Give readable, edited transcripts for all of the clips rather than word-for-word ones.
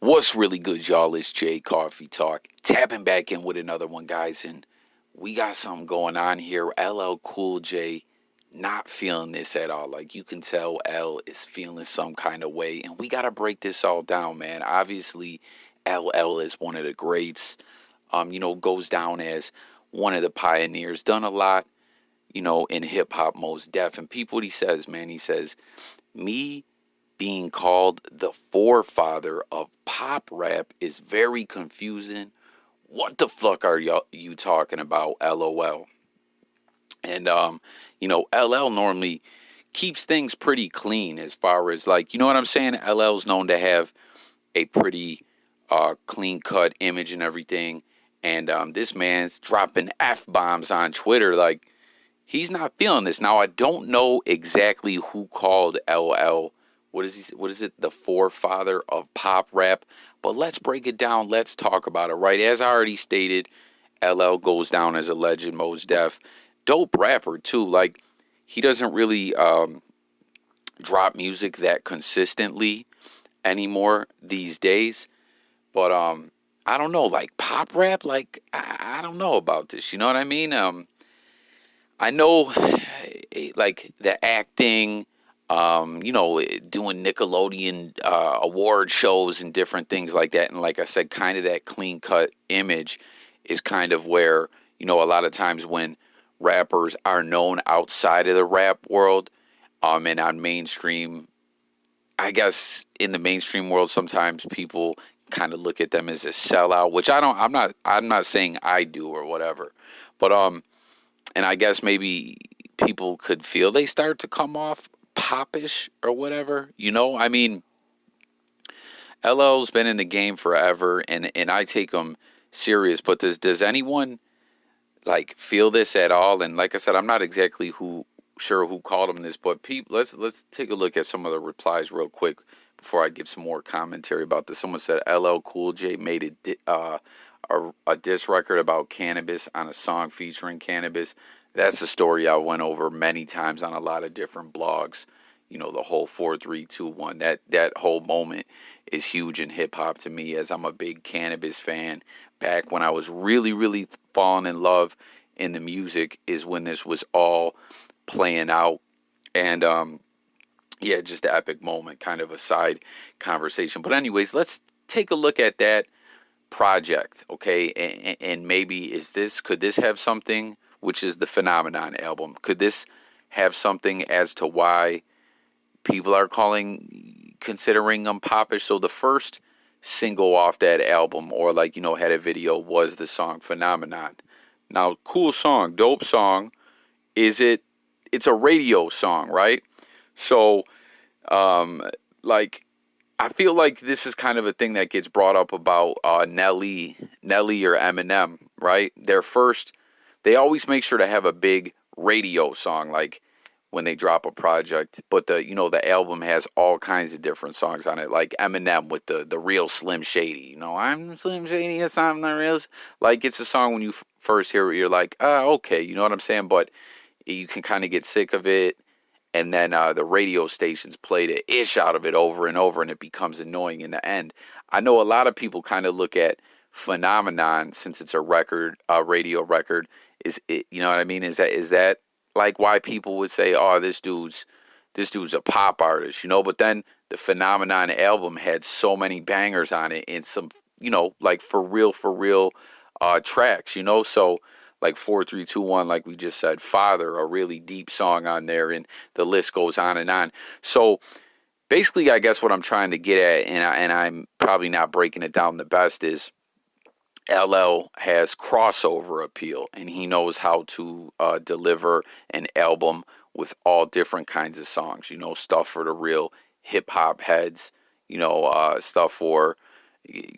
What's really good, y'all? It's Jay Coffee Talk. Tapping back in with another one, guys, and we got something going on here. LL Cool J not feeling this at all. Like you can tell L is feeling some kind of way, and we gotta break this all down, man. Obviously, LL is one of the greats. Goes down as one of the pioneers, done a lot, in hip hop, most def. And people what he says, man, he says, me being called the forefather of pop rap is very confusing. What the fuck are you talking about? LOL. And LL normally keeps things pretty clean as far as like, you know what I'm saying? LL's known to have a pretty clean cut image and everything. And this man's dropping F bombs on Twitter like he's not feeling this. Now I don't know exactly who called LL. What is he? What is it? The forefather of pop rap. But let's break it down. Let's talk about it. Right, as I already stated, LL goes down as a legend, most def, dope rapper too. Like he doesn't really drop music that consistently anymore these days. But I don't know, like pop rap. Like I don't know about this. You know what I mean? I know, like the acting, doing Nickelodeon award shows and different things like that. And like I said, kind of that clean cut image is kind of where, a lot of times when rappers are known outside of the rap world, and on mainstream, I guess in the mainstream world, sometimes people kind of look at them as a sellout, which I'm not saying I do or whatever, but and I guess maybe people could feel they start to come off popish or whatever. I mean, LL's been in the game forever, and I take him serious. But does anyone like feel this at all? And like I said, I'm not exactly sure who called him this, but let's take a look at some of the replies real quick before I give some more commentary about this. Someone said LL Cool J made a diss record about Canibus on a song featuring Canibus. That's a story I went over many times on a lot of different blogs. The whole 4-3-2-1. That whole moment is huge in hip hop to me, as I'm a big Canibus fan. Back when I was really, really falling in love in the music is when this was all playing out. And yeah, just an epic moment, kind of a side conversation. But anyways, let's take a look at that project, okay? And maybe could this have something, which is the Phenomenon album? Could this have something as to why people are considering them popish? So the first single off that album, or like, had a video, was the song Phenomenon. Now, cool song, dope song. It's a radio song, right? So, like, I feel like this is kind of a thing that gets brought up about Nelly or Eminem, right? They always make sure to have a big radio song, like when they drop a project. But the album has all kinds of different songs on it, like Eminem with the real Slim Shady. I'm Slim Shady, yes, I'm the real. Like it's a song when you first hear it, you're like, okay, you know what I'm saying? But you can kind of get sick of it. And then the radio stations play the ish out of it over and over, and it becomes annoying in the end. I know a lot of people kind of look at Phenomenon, since it's a radio record. Is it, you know what I mean? Is that like why people would say, "Oh, this dude's a pop artist," But then the Phenomenon album had so many bangers on it, and some, like for real, tracks, So like 4-3-2-1, like we just said, Father, a really deep song on there, and the list goes on and on. So basically, I guess what I'm trying to get at, and I'm probably not breaking it down the best, is LL has crossover appeal, and he knows how to deliver an album with all different kinds of songs. Stuff for the real hip hop heads. Stuff for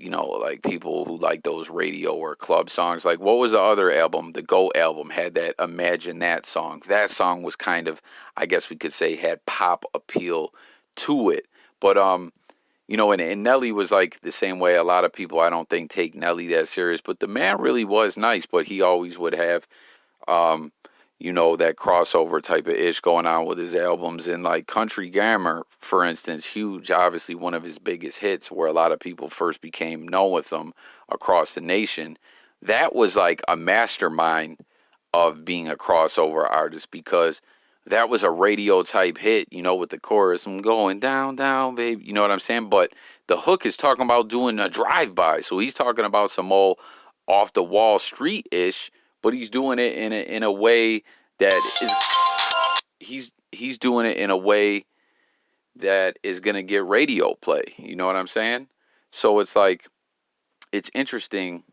like people who like those radio or club songs. Like, what was the other album? The Go album had that Imagine That song. That song was kind of, I guess we could say, had pop appeal to it. But and Nelly was like the same way. A lot of people, I don't think, take Nelly that serious, but the man really was nice. But he always would have, um, that crossover type of ish going on with his albums. And like Country Grammar, for instance, huge, obviously one of his biggest hits where a lot of people first became known with him across the nation. That was like a mastermind of being a crossover artist because that was a radio type hit, with the chorus, I'm going down, down, baby. You know what I'm saying? But the hook is talking about doing a drive by. So he's talking about some old off the wall street ish, but he's doing it in a way that is he's doing it in a way that is gonna get radio play. You know what I'm saying? So it's like it's interesting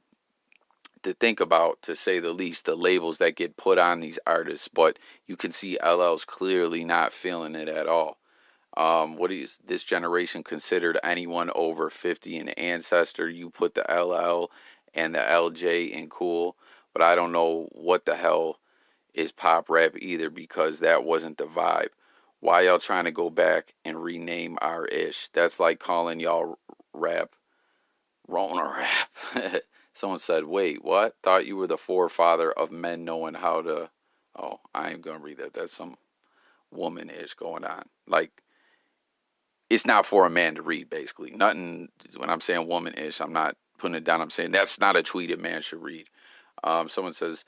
to think about, to say the least, the labels that get put on these artists, but you can see LL's clearly not feeling it at all. What is this generation considered anyone over 50 an ancestor? You put the LL and the LJ in cool, but I don't know what the hell is pop rap either because that wasn't the vibe. Why y'all trying to go back and rename our ish? That's like calling y'all rap Rona rap. Someone said, wait, what? Thought you were the forefather of men knowing how to. Oh, I ain't going to read that. That's some woman ish going on. Like, it's not for a man to read, basically. Nothing, when I'm saying woman ish, I'm not putting it down. I'm saying that's not a tweet a man should read. Someone says,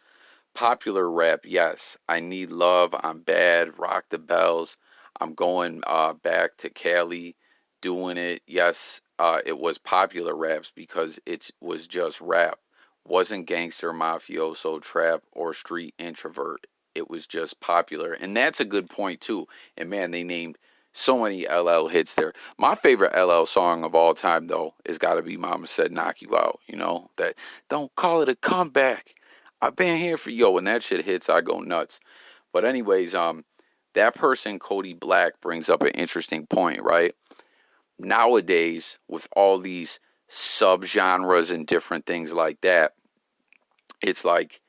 popular rap, yes. I need love. I'm bad. Rock the bells. I'm going back to Cali, doing it. Yes, it was popular raps because it was just rap. Wasn't gangster, mafioso, trap, or street introvert. It was just popular. And that's a good point, too. And man, they named so many LL hits there. My favorite LL song of all time, though, is got to be Mama Said Knock You Out. That don't call it a comeback. I've been here for yo. When that shit hits, I go nuts. But anyways, that person, Cody Black, brings up an interesting point, right? Nowadays, with all these subgenres and different things like that, it's like,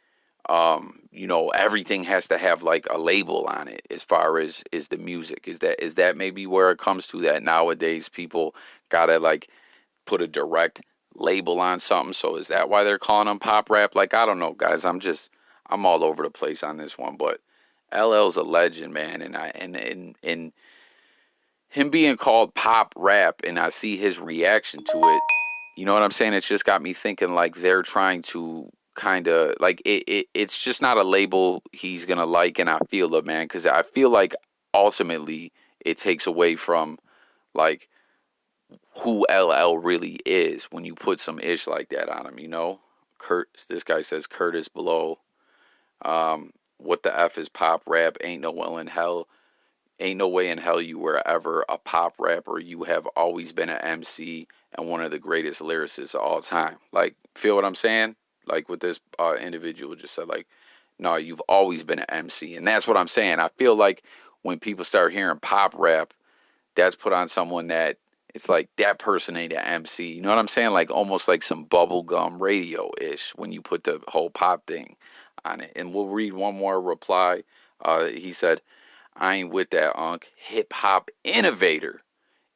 everything has to have like a label on it as far as is the music. Is that maybe where it comes to that nowadays people gotta like put a direct label on something? So is that why they're calling them pop rap? Like, I don't know, guys. I'm all over the place on this one, but LL's a legend, man, and him being called pop rap, and I see his reaction to it. You know what I'm saying? It's just got me thinking like they're trying to kind of like it's just not a label he's gonna like, and I feel it, man, because I feel like ultimately it takes away from like who LL really is when you put some ish like that on him. This guy says Curtis Blow. What the F is pop rap? Ain't no way in hell you were ever a pop rapper. You have always been an MC and one of the greatest lyricists of all time. Like, feel what I'm saying? Like what this individual just said, like, no, you've always been an MC. And that's what I'm saying. I feel like when people start hearing pop rap, that's put on someone that it's like that person ain't an MC. You know what I'm saying? Like almost like some bubblegum radio-ish when you put the whole pop thing on it. And we'll read one more reply. He said, I ain't with that, Unc. Hip hop innovator.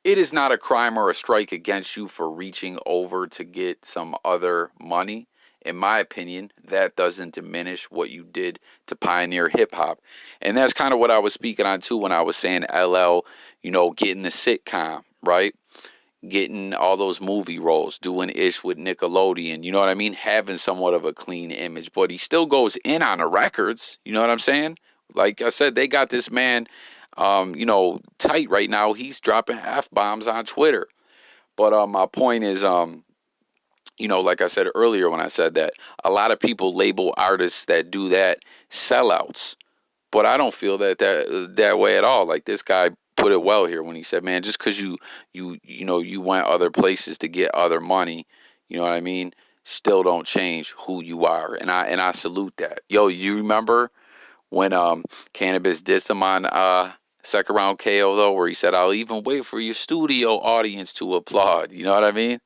It is not a crime or a strike against you for reaching over to get some other money. In my opinion, that doesn't diminish what you did to pioneer hip hop. And that's kind of what I was speaking on too when I was saying LL, getting the sitcom, right? Getting all those movie roles, doing ish with Nickelodeon, you know what I mean? Having somewhat of a clean image, but he still goes in on the records, you know what I'm saying? Like I said, they got this man, tight right now. He's dropping F-bombs on Twitter. But my point is, like I said earlier when I said that, a lot of people label artists that do that sellouts. But I don't feel that way at all. Like this guy put it well here when he said, man, just because you went other places to get other money, you know what I mean, still don't change who you are. And I salute that. Yo, you remember when Canibus dissed him on second round KO though, where he said, I'll even wait for your studio audience to applaud. You know what I mean?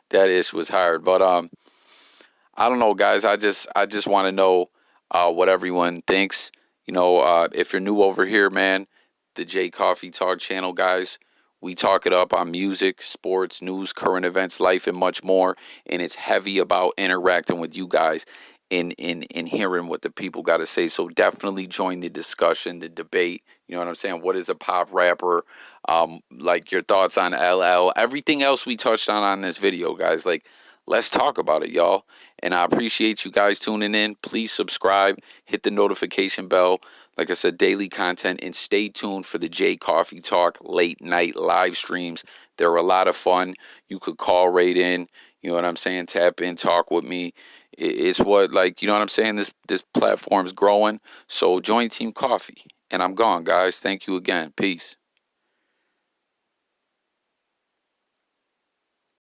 That ish was hard. But I don't know, guys. I just want to know what everyone thinks. If you're new over here, man, the J Coffee Talk channel, guys, we talk it up on music, sports, news, current events, life, and much more. And it's heavy about interacting with you guys. in hearing what the people got to say. So definitely join the discussion, the debate. You know what I'm saying? What is a pop rapper? Like your thoughts on LL, everything else we touched on this video, guys. Like, let's talk about it, y'all. And I appreciate you guys tuning in. Please subscribe, hit the notification bell. Like I said, daily content, and stay tuned for the J Coffee Talk late night live streams. They're a lot of fun. You could call right in. You know what I'm saying? Tap in, talk with me. It's what, like, you know what I'm saying? This platform's growing. So join Team Coffee. And I'm gone, guys. Thank you again. Peace.